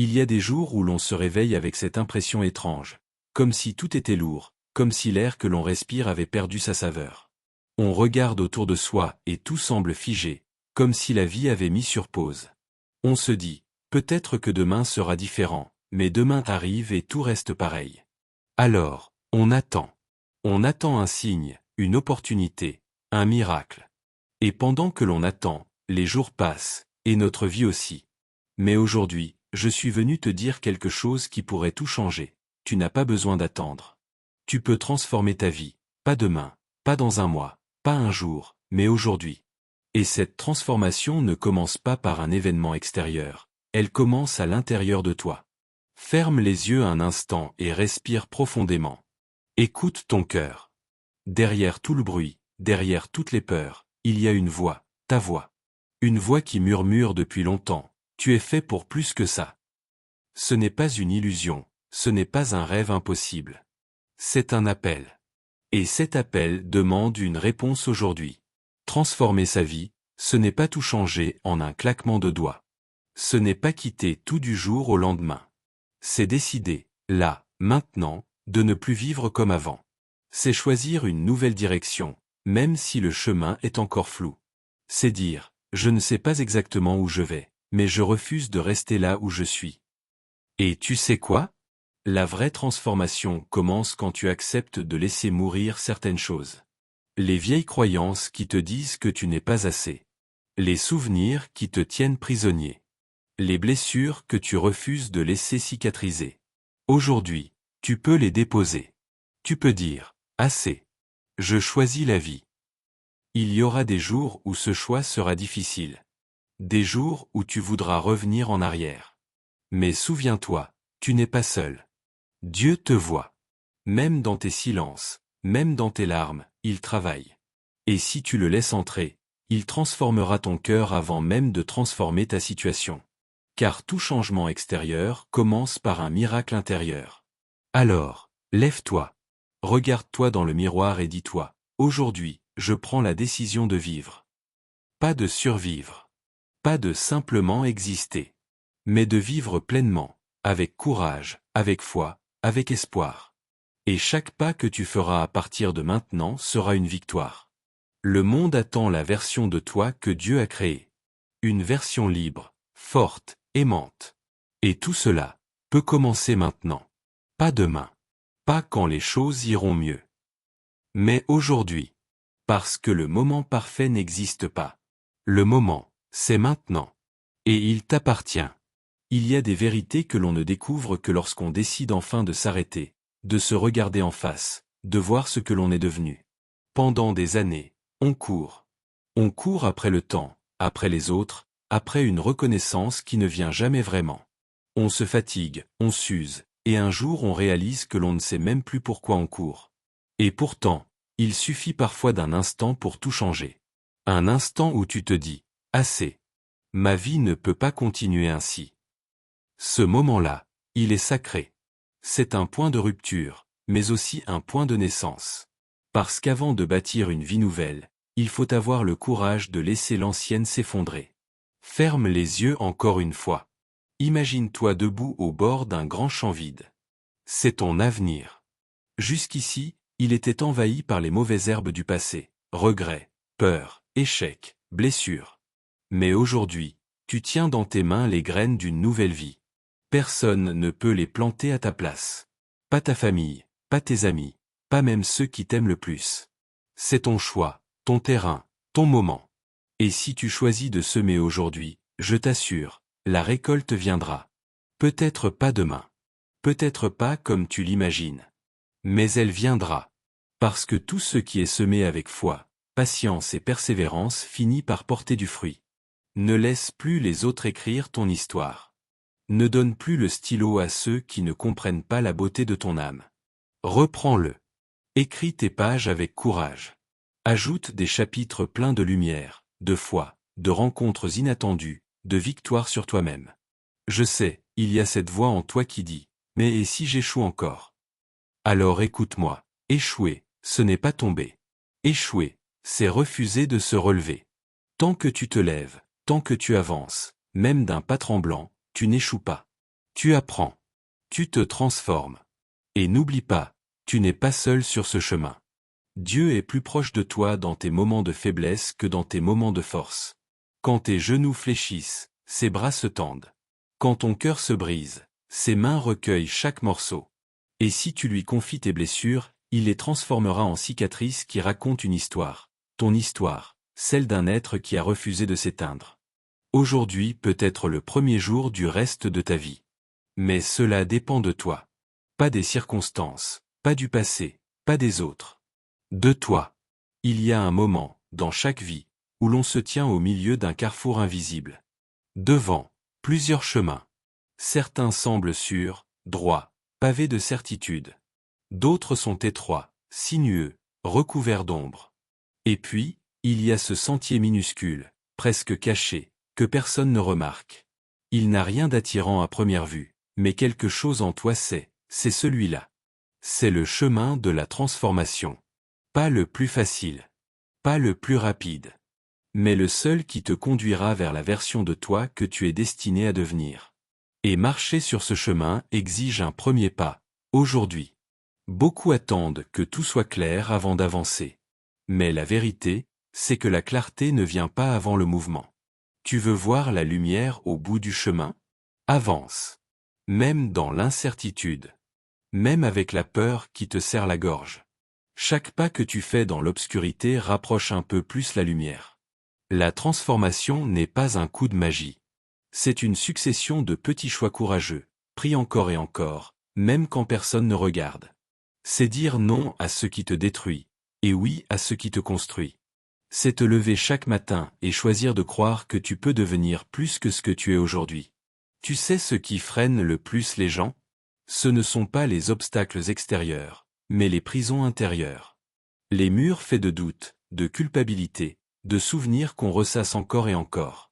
Il y a des jours où l'on se réveille avec cette impression étrange, comme si tout était lourd, comme si l'air que l'on respire avait perdu sa saveur. On regarde autour de soi et tout semble figé, comme si la vie avait mis sur pause. On se dit, peut-être que demain sera différent, mais demain arrive et tout reste pareil. Alors, on attend. On attend un signe, une opportunité, un miracle. Et pendant que l'on attend, les jours passent, et notre vie aussi. Mais aujourd'hui, je suis venu te dire quelque chose qui pourrait tout changer. Tu n'as pas besoin d'attendre. Tu peux transformer ta vie, pas demain, pas dans un mois, pas un jour, mais aujourd'hui. Et cette transformation ne commence pas par un événement extérieur, elle commence à l'intérieur de toi. Ferme les yeux un instant et respire profondément. Écoute ton cœur. Derrière tout le bruit, derrière toutes les peurs, il y a une voix, ta voix. Une voix qui murmure depuis longtemps, tu es fait pour plus que ça. Ce n'est pas une illusion, ce n'est pas un rêve impossible. C'est un appel. Et cet appel demande une réponse aujourd'hui. Transformer sa vie, ce n'est pas tout changer en un claquement de doigts. Ce n'est pas quitter tout du jour au lendemain. C'est décider, là, maintenant, de ne plus vivre comme avant. C'est choisir une nouvelle direction, même si le chemin est encore flou. C'est dire, je ne sais pas exactement où je vais, mais je refuse de rester là où je suis. Et tu sais quoi? La vraie transformation commence quand tu acceptes de laisser mourir certaines choses. Les vieilles croyances qui te disent que tu n'es pas assez. Les souvenirs qui te tiennent prisonnier. Les blessures que tu refuses de laisser cicatriser. Aujourd'hui, tu peux les déposer. Tu peux dire, assez. Je choisis la vie. Il y aura des jours où ce choix sera difficile. Des jours où tu voudras revenir en arrière. Mais souviens-toi, tu n'es pas seul. Dieu te voit. Même dans tes silences, même dans tes larmes, il travaille. Et si tu le laisses entrer, il transformera ton cœur avant même de transformer ta situation. Car tout changement extérieur commence par un miracle intérieur. Alors, lève-toi. Regarde-toi dans le miroir et dis-toi, aujourd'hui, je prends la décision de vivre. Pas de survivre. Pas de simplement exister. Mais de vivre pleinement, avec courage, avec foi, avec espoir. Et chaque pas que tu feras à partir de maintenant sera une victoire. Le monde attend la version de toi que Dieu a créée. Une version libre, forte, aimante. Et tout cela peut commencer maintenant. Pas demain. Pas quand les choses iront mieux. Mais aujourd'hui. Parce que le moment parfait n'existe pas. Le moment, c'est maintenant. Et il t'appartient. Il y a des vérités que l'on ne découvre que lorsqu'on décide enfin de s'arrêter, de se regarder en face, de voir ce que l'on est devenu. Pendant des années, on court. On court après le temps, après les autres, après une reconnaissance qui ne vient jamais vraiment. On se fatigue, on s'use, et un jour on réalise que l'on ne sait même plus pourquoi on court. Et pourtant, il suffit parfois d'un instant pour tout changer. Un instant où tu te dis, assez. Ma vie ne peut pas continuer ainsi. Ce moment-là, il est sacré. C'est un point de rupture, mais aussi un point de naissance. Parce qu'avant de bâtir une vie nouvelle, il faut avoir le courage de laisser l'ancienne s'effondrer. Ferme les yeux encore une fois. Imagine-toi debout au bord d'un grand champ vide. C'est ton avenir. Jusqu'ici, il était envahi par les mauvaises herbes du passé, regrets, peurs, échecs, blessures. Mais aujourd'hui, tu tiens dans tes mains les graines d'une nouvelle vie. Personne ne peut les planter à ta place. Pas ta famille, pas tes amis, pas même ceux qui t'aiment le plus. C'est ton choix, ton terrain, ton moment. Et si tu choisis de semer aujourd'hui, je t'assure, la récolte viendra. Peut-être pas demain. Peut-être pas comme tu l'imagines. Mais elle viendra. Parce que tout ce qui est semé avec foi, patience et persévérance finit par porter du fruit. Ne laisse plus les autres écrire ton histoire. Ne donne plus le stylo à ceux qui ne comprennent pas la beauté de ton âme. Reprends-le. Écris tes pages avec courage. Ajoute des chapitres pleins de lumière, de foi, de rencontres inattendues, de victoires sur toi-même. Je sais, il y a cette voix en toi qui dit, mais et si j'échoue encore? Alors écoute-moi, échouer, ce n'est pas tomber. Échouer, c'est refuser de se relever. Tant que tu te lèves, tant que tu avances, même d'un pas tremblant, tu n'échoues pas. Tu apprends. Tu te transformes. Et n'oublie pas, tu n'es pas seul sur ce chemin. Dieu est plus proche de toi dans tes moments de faiblesse que dans tes moments de force. Quand tes genoux fléchissent, ses bras se tendent. Quand ton cœur se brise, ses mains recueillent chaque morceau. Et si tu lui confies tes blessures, il les transformera en cicatrices qui racontent une histoire. Ton histoire, celle d'un être qui a refusé de s'éteindre. Aujourd'hui peut être le premier jour du reste de ta vie. Mais cela dépend de toi. Pas des circonstances, pas du passé, pas des autres. De toi. Il y a un moment, dans chaque vie, où l'on se tient au milieu d'un carrefour invisible. Devant, plusieurs chemins. Certains semblent sûrs, droits, pavés de certitude. D'autres sont étroits, sinueux, recouverts d'ombre. Et puis, il y a ce sentier minuscule, presque caché, que personne ne remarque. Il n'a rien d'attirant à première vue, mais quelque chose en toi sait, c'est celui-là. C'est le chemin de la transformation. Pas le plus facile. Pas le plus rapide. Mais le seul qui te conduira vers la version de toi que tu es destiné à devenir. Et marcher sur ce chemin exige un premier pas, aujourd'hui. Beaucoup attendent que tout soit clair avant d'avancer. Mais la vérité, c'est que la clarté ne vient pas avant le mouvement. Tu veux voir la lumière au bout du chemin? Avance. Même dans l'incertitude. Même avec la peur qui te serre la gorge. Chaque pas que tu fais dans l'obscurité rapproche un peu plus la lumière. La transformation n'est pas un coup de magie. C'est une succession de petits choix courageux, pris encore et encore, même quand personne ne regarde. C'est dire non à ce qui te détruit, et oui à ce qui te construit. C'est te lever chaque matin et choisir de croire que tu peux devenir plus que ce que tu es aujourd'hui. Tu sais ce qui freine le plus les gens? Ce ne sont pas les obstacles extérieurs, mais les prisons intérieures. Les murs faits de doutes, de culpabilité, de souvenirs qu'on ressasse encore et encore.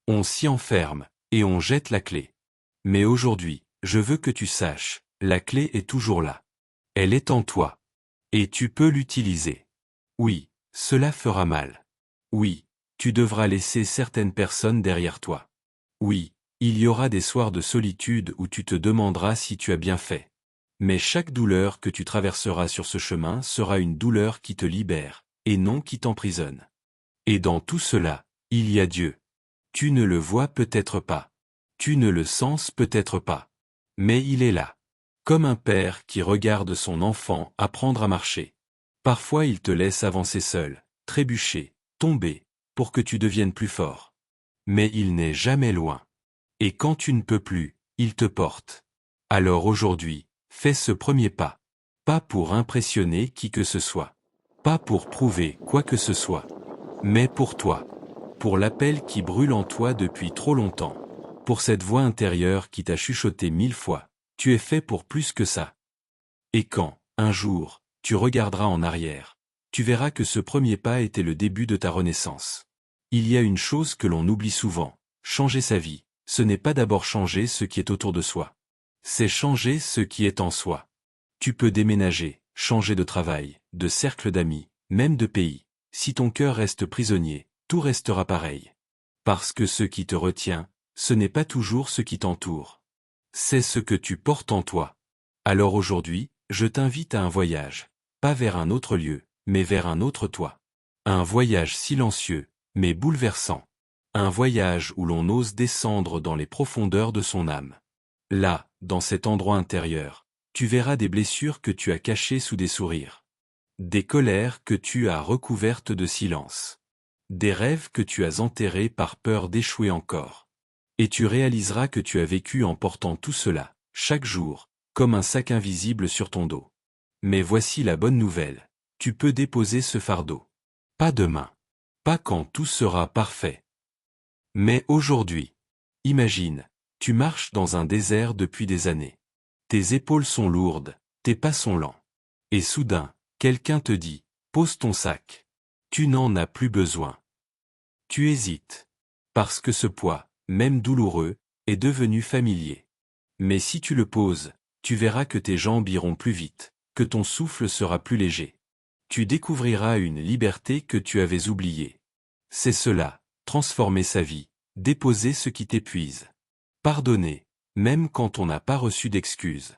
On s'y enferme, et on jette la clé. Mais aujourd'hui, je veux que tu saches, la clé est toujours là. Elle est en toi. Et tu peux l'utiliser. Oui, cela fera mal. Oui, tu devras laisser certaines personnes derrière toi. Oui, il y aura des soirs de solitude où tu te demanderas si tu as bien fait. Mais chaque douleur que tu traverseras sur ce chemin sera une douleur qui te libère, et non qui t'emprisonne. Et dans tout cela, il y a Dieu. Tu ne le vois peut-être pas. Tu ne le sens peut-être pas. Mais il est là. Comme un père qui regarde son enfant apprendre à marcher. Parfois il te laisse avancer seul, trébucher, tomber, pour que tu deviennes plus fort. Mais il n'est jamais loin. Et quand tu ne peux plus, il te porte. Alors aujourd'hui, fais ce premier pas. Pas pour impressionner qui que ce soit. Pas pour prouver quoi que ce soit. Mais pour toi. Pour l'appel qui brûle en toi depuis trop longtemps. Pour cette voix intérieure qui t'a chuchoté 1000 fois. Tu es fait pour plus que ça. Et quand, un jour, tu regarderas en arrière, tu verras que ce premier pas était le début de ta renaissance. Il y a une chose que l'on oublie souvent, changer sa vie, ce n'est pas d'abord changer ce qui est autour de soi. C'est changer ce qui est en soi. Tu peux déménager, changer de travail, de cercle d'amis, même de pays. Si ton cœur reste prisonnier, tout restera pareil. Parce que ce qui te retient, ce n'est pas toujours ce qui t'entoure. C'est ce que tu portes en toi. Alors aujourd'hui, je t'invite à un voyage, pas vers un autre lieu, mais vers un autre toi. Un voyage silencieux, mais bouleversant. Un voyage où l'on ose descendre dans les profondeurs de son âme. Là, dans cet endroit intérieur, tu verras des blessures que tu as cachées sous des sourires. Des colères que tu as recouvertes de silence. Des rêves que tu as enterrés par peur d'échouer encore. Et tu réaliseras que tu as vécu en portant tout cela, chaque jour, comme un sac invisible sur ton dos. Mais voici la bonne nouvelle, tu peux déposer ce fardeau. Pas demain. Pas quand tout sera parfait. Mais aujourd'hui. Imagine, tu marches dans un désert depuis des années. Tes épaules sont lourdes, tes pas sont lents. Et soudain, quelqu'un te dit, pose ton sac. Tu n'en as plus besoin. Tu hésites. Parce que ce poids, même douloureux, est devenu familier. Mais si tu le poses, tu verras que tes jambes iront plus vite, que ton souffle sera plus léger. Tu découvriras une liberté que tu avais oubliée. C'est cela, transformer sa vie, déposer ce qui t'épuise. Pardonner, même quand on n'a pas reçu d'excuses.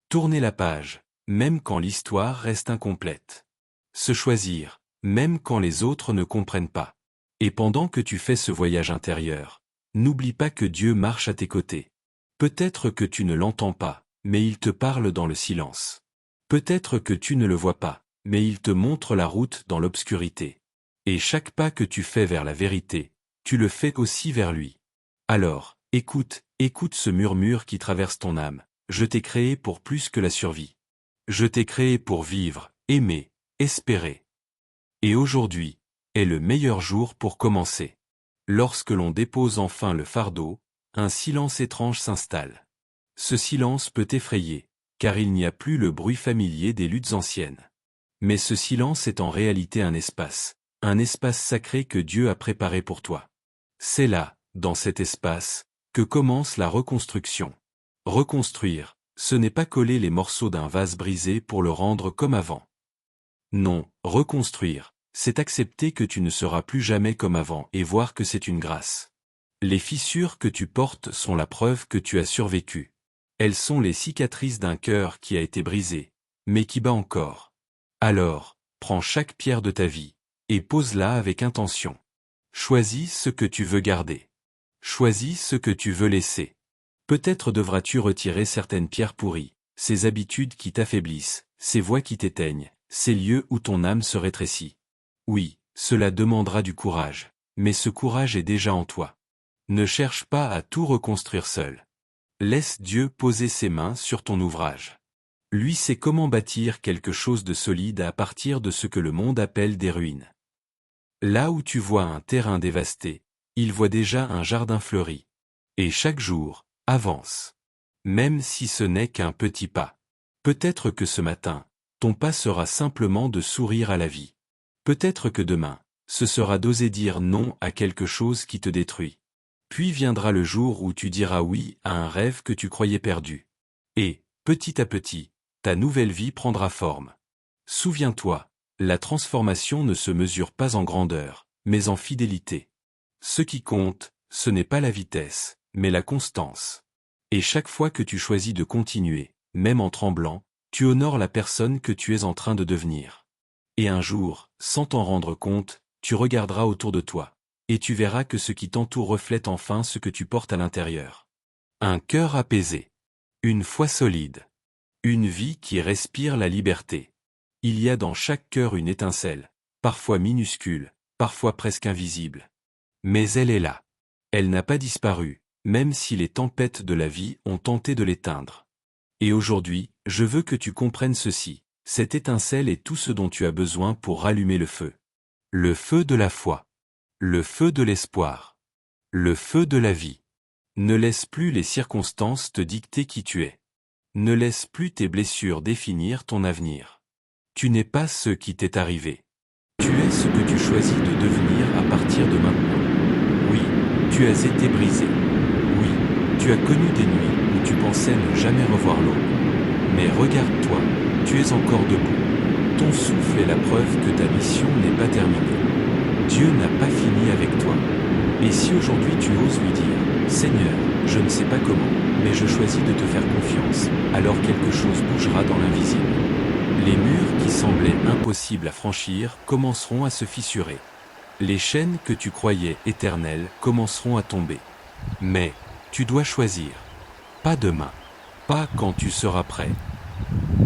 Tourner la page, même quand l'histoire reste incomplète. Se choisir, même quand les autres ne comprennent pas. Et pendant que tu fais ce voyage intérieur, n'oublie pas que Dieu marche à tes côtés. Peut-être que tu ne l'entends pas, mais il te parle dans le silence. Peut-être que tu ne le vois pas, mais il te montre la route dans l'obscurité. Et chaque pas que tu fais vers la vérité, tu le fais aussi vers lui. Alors, écoute ce murmure qui traverse ton âme. Je t'ai créé pour plus que la survie. Je t'ai créé pour vivre, aimer, espérer. Et aujourd'hui est le meilleur jour pour commencer. Lorsque l'on dépose enfin le fardeau, un silence étrange s'installe. Ce silence peut effrayer, car il n'y a plus le bruit familier des luttes anciennes. Mais ce silence est en réalité un espace sacré que Dieu a préparé pour toi. C'est là, dans cet espace, que commence la reconstruction. Reconstruire, ce n'est pas coller les morceaux d'un vase brisé pour le rendre comme avant. Non, reconstruire, c'est accepter que tu ne seras plus jamais comme avant et voir que c'est une grâce. Les fissures que tu portes sont la preuve que tu as survécu. Elles sont les cicatrices d'un cœur qui a été brisé, mais qui bat encore. Alors, prends chaque pierre de ta vie, et pose-la avec intention. Choisis ce que tu veux garder. Choisis ce que tu veux laisser. Peut-être devras-tu retirer certaines pierres pourries, ces habitudes qui t'affaiblissent, ces voix qui t'éteignent, ces lieux où ton âme se rétrécit. Oui, cela demandera du courage, mais ce courage est déjà en toi. Ne cherche pas à tout reconstruire seul. Laisse Dieu poser ses mains sur ton ouvrage. Lui sait comment bâtir quelque chose de solide à partir de ce que le monde appelle des ruines. Là où tu vois un terrain dévasté, il voit déjà un jardin fleuri. Et chaque jour, avance. Même si ce n'est qu'un petit pas. Peut-être que ce matin, ton pas sera simplement de sourire à la vie. Peut-être que demain, ce sera d'oser dire non à quelque chose qui te détruit. Puis viendra le jour où tu diras oui à un rêve que tu croyais perdu. Et, petit à petit, ta nouvelle vie prendra forme. Souviens-toi, la transformation ne se mesure pas en grandeur, mais en fidélité. Ce qui compte, ce n'est pas la vitesse, mais la constance. Et chaque fois que tu choisis de continuer, même en tremblant, tu honores la personne que tu es en train de devenir. Et un jour, sans t'en rendre compte, tu regarderas autour de toi, et tu verras que ce qui t'entoure reflète enfin ce que tu portes à l'intérieur. Un cœur apaisé. Une foi solide. Une vie qui respire la liberté. Il y a dans chaque cœur une étincelle, parfois minuscule, parfois presque invisible. Mais elle est là. Elle n'a pas disparu, même si les tempêtes de la vie ont tenté de l'éteindre. Et aujourd'hui, je veux que tu comprennes ceci. Cette étincelle est tout ce dont tu as besoin pour rallumer le feu. Le feu de la foi. Le feu de l'espoir. Le feu de la vie. Ne laisse plus les circonstances te dicter qui tu es. Ne laisse plus tes blessures définir ton avenir. Tu n'es pas ce qui t'est arrivé. Tu es ce que tu choisis de devenir à partir de maintenant. Oui, tu as été brisé. Oui, tu as connu des nuits où tu pensais ne jamais revoir l'aube. Mais regarde-toi, tu es encore debout. Ton souffle est la preuve que ta mission n'est pas terminée. Dieu n'a pas fini avec toi. Et si aujourd'hui tu oses lui dire, « Seigneur, je ne sais pas comment, mais je choisis de te faire confiance », alors quelque chose bougera dans l'invisible. Les murs qui semblaient impossibles à franchir commenceront à se fissurer. Les chaînes que tu croyais éternelles commenceront à tomber. Mais, tu dois choisir. Pas demain. Pas quand tu seras prêt.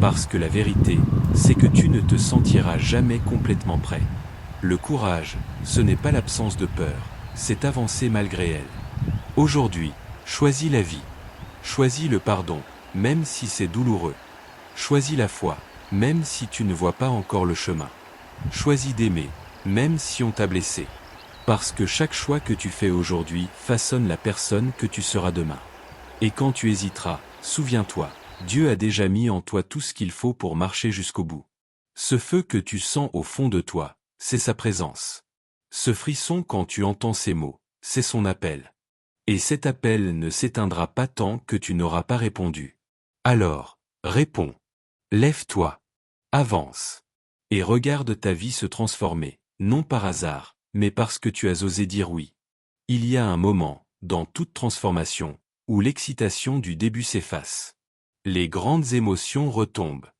Parce que la vérité, c'est que tu ne te sentiras jamais complètement prêt. Le courage, ce n'est pas l'absence de peur, c'est avancer malgré elle. Aujourd'hui, choisis la vie. Choisis le pardon, même si c'est douloureux. Choisis la foi, même si tu ne vois pas encore le chemin. Choisis d'aimer, même si on t'a blessé. Parce que chaque choix que tu fais aujourd'hui façonne la personne que tu seras demain. Et quand tu hésiteras, souviens-toi, Dieu a déjà mis en toi tout ce qu'il faut pour marcher jusqu'au bout. Ce feu que tu sens au fond de toi, c'est sa présence. Ce frisson quand tu entends ces mots, c'est son appel. Et cet appel ne s'éteindra pas tant que tu n'auras pas répondu. Alors, réponds. Lève-toi. Avance. Et regarde ta vie se transformer, non par hasard, mais parce que tu as osé dire oui. Il y a un moment, dans toute transformation, où l'excitation du début s'efface. Les grandes émotions retombent.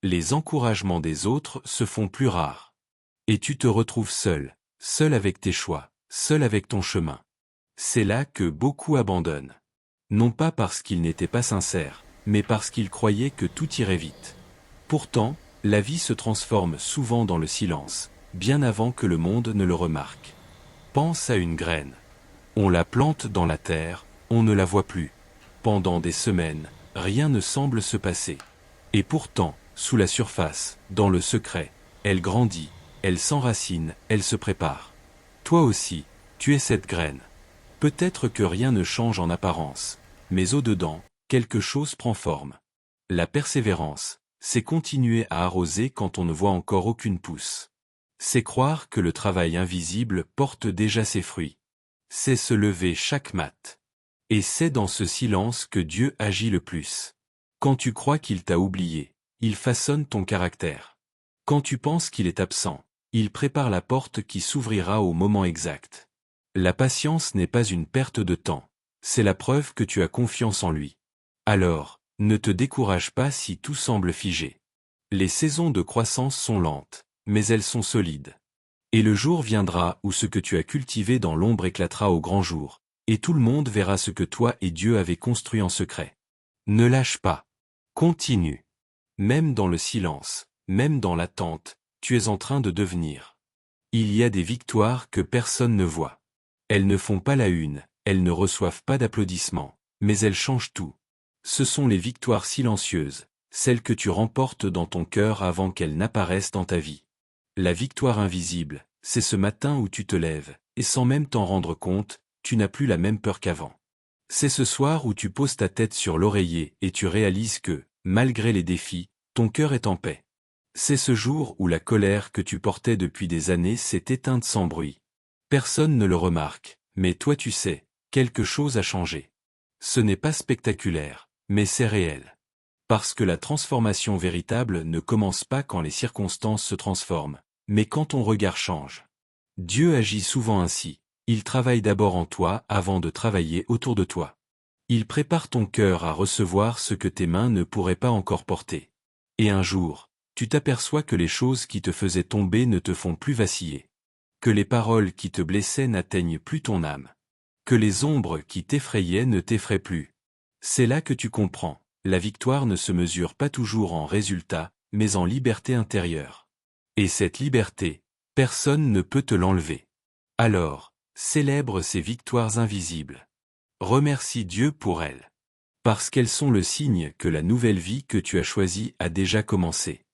Les encouragements des autres se font plus rares. Et tu te retrouves seul, seul avec tes choix, seul avec ton chemin. C'est là que beaucoup abandonnent. Non pas parce qu'ils n'étaient pas sincères, mais parce qu'ils croyaient que tout irait vite. Pourtant, la vie se transforme souvent dans le silence, bien avant que le monde ne le remarque. Pense à une graine. On la plante dans la terre, on ne la voit plus. Pendant des semaines, rien ne semble se passer. Et pourtant, sous la surface, dans le secret, elle grandit, elle s'enracine, elle se prépare. Toi aussi, tu es cette graine. Peut-être que rien ne change en apparence, mais au-dedans, quelque chose prend forme. La persévérance, c'est continuer à arroser quand on ne voit encore aucune pousse. C'est croire que le travail invisible porte déjà ses fruits. C'est se lever chaque mat. Et c'est dans ce silence que Dieu agit le plus. Quand tu crois qu'il t'a oublié, il façonne ton caractère. Quand tu penses qu'il est absent, il prépare la porte qui s'ouvrira au moment exact. La patience n'est pas une perte de temps, c'est la preuve que tu as confiance en lui. Alors, ne te décourage pas si tout semble figé. Les saisons de croissance sont lentes, mais elles sont solides. Et le jour viendra où ce que tu as cultivé dans l'ombre éclatera au grand jour, et tout le monde verra ce que toi et Dieu avez construit en secret. Ne lâche pas. Continue. Même dans le silence, même dans l'attente, tu es en train de devenir. Il y a des victoires que personne ne voit. Elles ne font pas la une, elles ne reçoivent pas d'applaudissements, mais elles changent tout. Ce sont les victoires silencieuses, celles que tu remportes dans ton cœur avant qu'elles n'apparaissent dans ta vie. La victoire invisible, c'est ce matin où tu te lèves, et sans même t'en rendre compte, tu n'as plus la même peur qu'avant. C'est ce soir où tu poses ta tête sur l'oreiller et tu réalises que, malgré les défis, ton cœur est en paix. C'est ce jour où la colère que tu portais depuis des années s'est éteinte sans bruit. Personne ne le remarque, mais toi tu sais, quelque chose a changé. Ce n'est pas spectaculaire, mais c'est réel. Parce que la transformation véritable ne commence pas quand les circonstances se transforment, mais quand ton regard change. Dieu agit souvent ainsi, il travaille d'abord en toi avant de travailler autour de toi. Il prépare ton cœur à recevoir ce que tes mains ne pourraient pas encore porter. Et un jour, tu t'aperçois que les choses qui te faisaient tomber ne te font plus vaciller. Que les paroles qui te blessaient n'atteignent plus ton âme. Que les ombres qui t'effrayaient ne t'effraient plus. C'est là que tu comprends, la victoire ne se mesure pas toujours en résultat, mais en liberté intérieure. Et cette liberté, personne ne peut te l'enlever. Alors, célèbre ces victoires invisibles. Remercie Dieu pour elles. Parce qu'elles sont le signe que la nouvelle vie que tu as choisie a déjà commencé.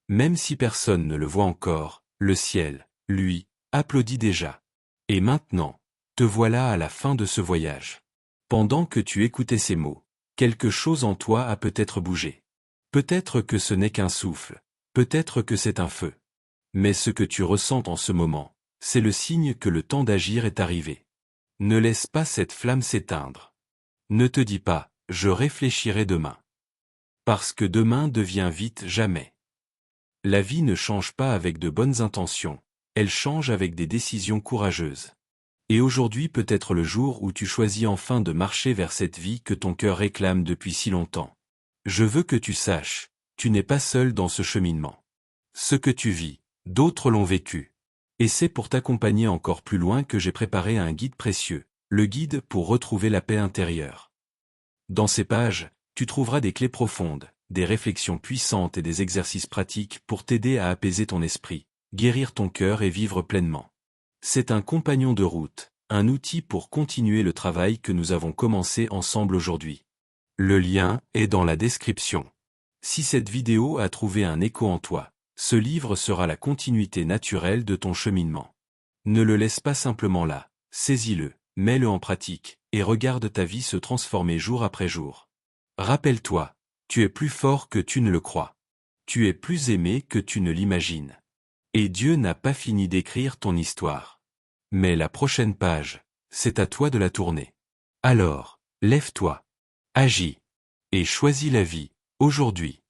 Même si personne ne le voit encore, le ciel, lui, applaudit déjà. Et maintenant, te voilà à la fin de ce voyage. Pendant que tu écoutais ces mots, quelque chose en toi a peut-être bougé. Peut-être que ce n'est qu'un souffle, peut-être que c'est un feu. Mais ce que tu ressens en ce moment, c'est le signe que le temps d'agir est arrivé. Ne laisse pas cette flamme s'éteindre. Ne te dis pas, je réfléchirai demain. Parce que demain devient vite jamais. La vie ne change pas avec de bonnes intentions, elle change avec des décisions courageuses. Et aujourd'hui peut être le jour où tu choisis enfin de marcher vers cette vie que ton cœur réclame depuis si longtemps. Je veux que tu saches, tu n'es pas seul dans ce cheminement. Ce que tu vis, d'autres l'ont vécu. Et c'est pour t'accompagner encore plus loin que j'ai préparé un guide précieux, le guide pour retrouver la paix intérieure. Dans ces pages, tu trouveras des clés profondes, des réflexions puissantes et des exercices pratiques pour t'aider à apaiser ton esprit, guérir ton cœur et vivre pleinement. C'est un compagnon de route, un outil pour continuer le travail que nous avons commencé ensemble aujourd'hui. Le lien est dans la description. Si cette vidéo a trouvé un écho en toi, ce livre sera la continuité naturelle de ton cheminement. Ne le laisse pas simplement là, saisis-le, mets-le en pratique, et regarde ta vie se transformer jour après jour. Rappelle-toi, tu es plus fort que tu ne le crois. Tu es plus aimé que tu ne l'imagines. Et Dieu n'a pas fini d'écrire ton histoire. Mais la prochaine page, c'est à toi de la tourner. Alors, lève-toi, agis, et choisis la vie, aujourd'hui.